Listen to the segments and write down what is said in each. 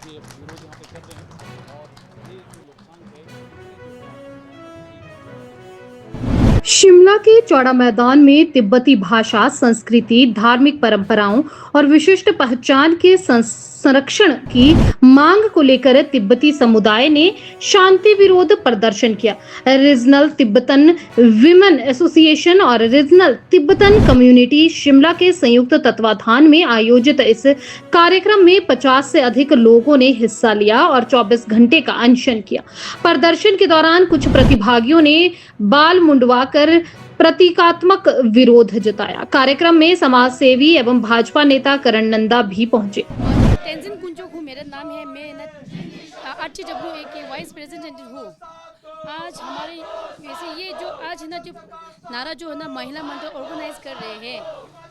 ये विरोध यहाँ पे कर रहे हैं और ये जो नुकसान है शिमला के चौड़ा मैदान में तिब्बती भाषा, संस्कृति, धार्मिक परंपराओं और विशिष्ट पहचान के संरक्षण की मांग को लेकर तिब्बती समुदाय ने शांति विरोध प्रदर्शन किया। रीजनल तिब्बतन विमेन एसोसिएशन और रीजनल तिब्बतन कम्युनिटी शिमला के संयुक्त तत्वाधान में आयोजित इस कार्यक्रम में 50 से अधिक लोगों ने हिस्सा लिया और 24 घंटे का अनशन किया। प्रदर्शन के दौरान कुछ प्रतिभागियों ने बाल मुंडवाकर प्रतीकात्मक विरोध जताया। कार्यक्रम में समाज सेवी एवं भाजपा नेता करण नंदा भी पहुंचे। तेंजिन कुंजोकू मेरा नाम है। मैं RTWA के वाइस प्रेसिडेंट हूँ। आज हमारे वैसे ये जो आज है ना, जो नारा जो है ना, महिला मंडल ऑर्गेनाइज कर रहे हैं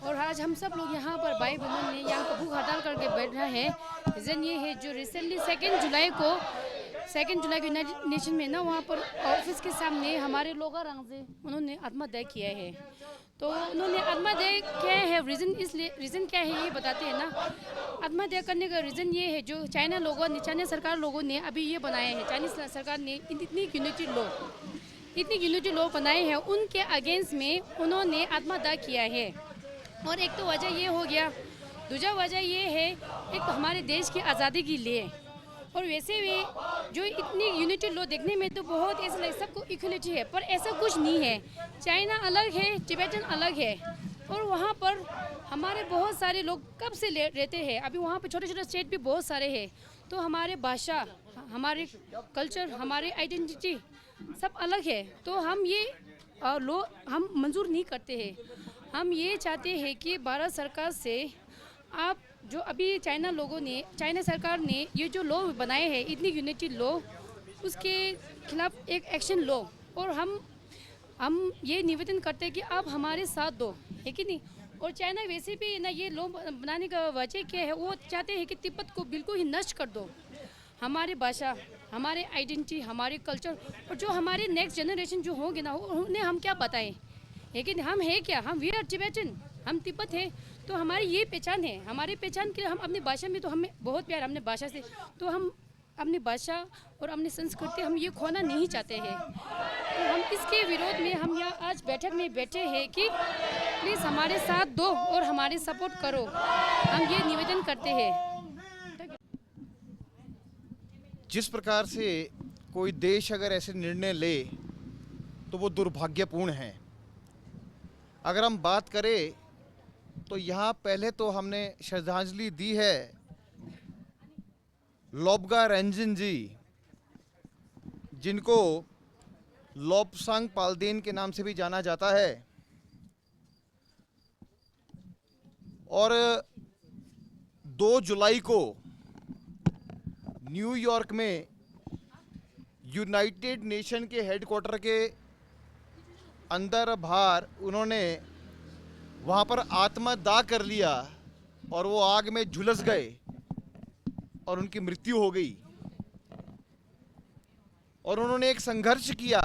और आज हम सब लोग यहाँ पर भाई बहनों ने यहाँ पर भूख हड़ताल करके बैठ रहे हैं। रीज़न ये है जो रिसेंटली 2 जुलाई को यूनाइटेड नेशन में ना, वहाँ पर ऑफिस के सामने हमारे लोग रंगजे उन्होंने आत्महत्या किया है। तो उन्होंने आत्महत्या किया है, रीज़न क्या है ये बताते हैं ना। आत्महत्या करने का रीज़न ये है जो चाइना सरकार लोगों ने अभी ये बनाए हैं। चाइनीज सरकार ने इतनी यूनिटी लॉ बनाए हैं, उनके अगेंस्ट में उन्होंने आत्महत्या किया है। और एक तो वजह ये हो गया, दूसरा वजह ये है एक तो हमारे देश की आज़ादी के लिए। और वैसे भी जो इतनी यूनिटी लॉ देखने में तो बहुत ऐसा लगता है सबको इक्वलिटी है, पर ऐसा कुछ नहीं है। चाइना अलग है, तिब्बतन अलग है और वहाँ पर हमारे बहुत सारे लोग कब से रहते हैं। अभी वहाँ पर छोटे छोटे स्टेट भी बहुत सारे हैं। तो हमारे भाषा, हमारे कल्चर, हमारी आइडेंटिटी सब अलग है। तो हम ये लॉ हम मंजूर नहीं करते हैं। हम ये चाहते हैं कि भारत सरकार से आप जो अभी चाइना सरकार ने ये जो लॉ बनाए हैं, इतनी यूनिटी लॉ, उसके खिलाफ एक एक्शन लो। और हम ये निवेदन करते हैं कि आप हमारे साथ दो, है कि नहीं। और चाइना वैसे भी ना ये लॉ बनाने का वजह क्या है, वो चाहते हैं कि तिब्बत को बिल्कुल ही नष्ट कर दो। हमारे भाषा, हमारे आइडेंटिटी, हमारे कल्चर और जो हमारे नेक्स्ट जनरेशन जो होंगे ना, उन्हें हम क्या बताएं, लेकिन हम है क्या, हम वी आर तिब्बतन, हम तिब्बत है। तो हमारी ये पहचान है। हमारी पहचान के लिए हम अपनी भाषा में तो हमें बहुत प्यार, अपने भाषा से तो हम अपनी भाषा और अपनी संस्कृति हम ये खोना नहीं चाहते हैं। तो हम इसके विरोध में हम यहाँ आज बैठक में बैठे हैं कि प्लीज़ हमारे साथ दो और हमारे सपोर्ट करो, हम ये निवेदन करते हैं। जिस प्रकार से कोई देश अगर ऐसे निर्णय ले तो वो दुर्भाग्यपूर्ण है। अगर हम बात करें तो यहाँ पहले तो हमने श्रद्धांजलि दी है लोब्गा रंजन जी, जिनको लोब्सांग पाल्देन के नाम से भी जाना जाता है। और 2 जुलाई को न्यूयॉर्क में यूनाइटेड नेशन के हेडक्वार्टर के अंदर बाहर उन्होंने वहाँ पर आत्मदाह कर लिया और वो आग में झुलस गए और उनकी मृत्यु हो गई। और उन्होंने एक संघर्ष किया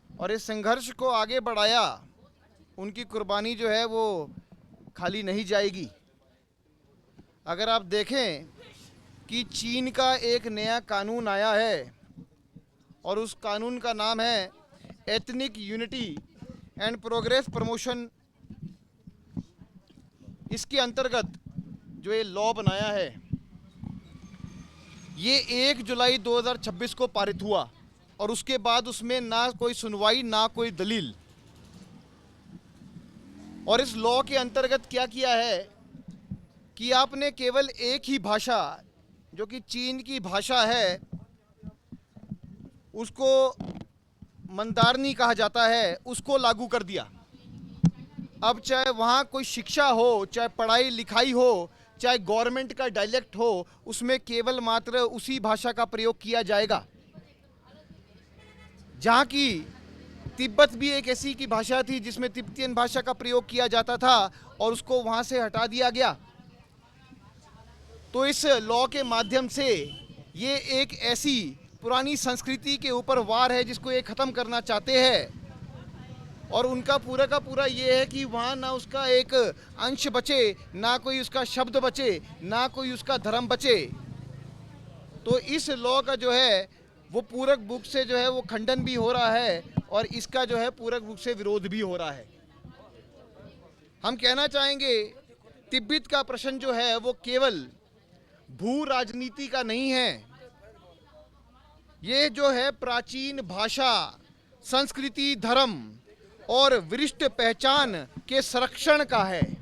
और इस संघर्ष को आगे बढ़ाया। उनकी कुर्बानी जो है वो खाली नहीं जाएगी। अगर आप देखें कि चीन का एक नया कानून आया है और उस कानून का नाम है ethnic unity and progress promotion. इसके अंतर्गत जो ये लॉ बनाया है, ये 1 जुलाई 2026 को पारित हुआ और उसके बाद उसमें ना कोई सुनवाई ना कोई दलील। और इस लॉ के अंतर्गत क्या किया है कि आपने केवल एक ही भाषा, जो कि चीन की भाषा है, उसको मंदारनी कहा जाता है, उसको लागू कर दिया। अब चाहे वहाँ कोई शिक्षा हो, चाहे पढ़ाई लिखाई हो, चाहे गवर्नमेंट का डायलेक्ट हो, उसमें केवल मात्र उसी भाषा का प्रयोग किया जाएगा। जहाँ की तिब्बत भी एक ऐसी की भाषा थी जिसमें तिब्बतियन भाषा का प्रयोग किया जाता था और उसको वहाँ से हटा दिया गया। तो इस लॉ के माध्यम से ये एक ऐसी पुरानी संस्कृति के ऊपर वार है जिसको ये ख़त्म करना चाहते हैं। और उनका पूरा का पूरा ये है कि वहाँ ना उसका एक अंश बचे, ना कोई उसका शब्द बचे, ना कोई उसका धर्म बचे। तो इस लॉ का जो है वो पूरक बुक से जो है वो खंडन भी हो रहा है और इसका जो है पूरक बुक से विरोध भी हो रहा है। हम कहना चाहेंगे तिब्बत का प्रश्न जो है वो केवल भू राजनीति का नहीं है, ये जो है प्राचीन भाषा, संस्कृति, धर्म और विशिष्ट पहचान के संरक्षण का है।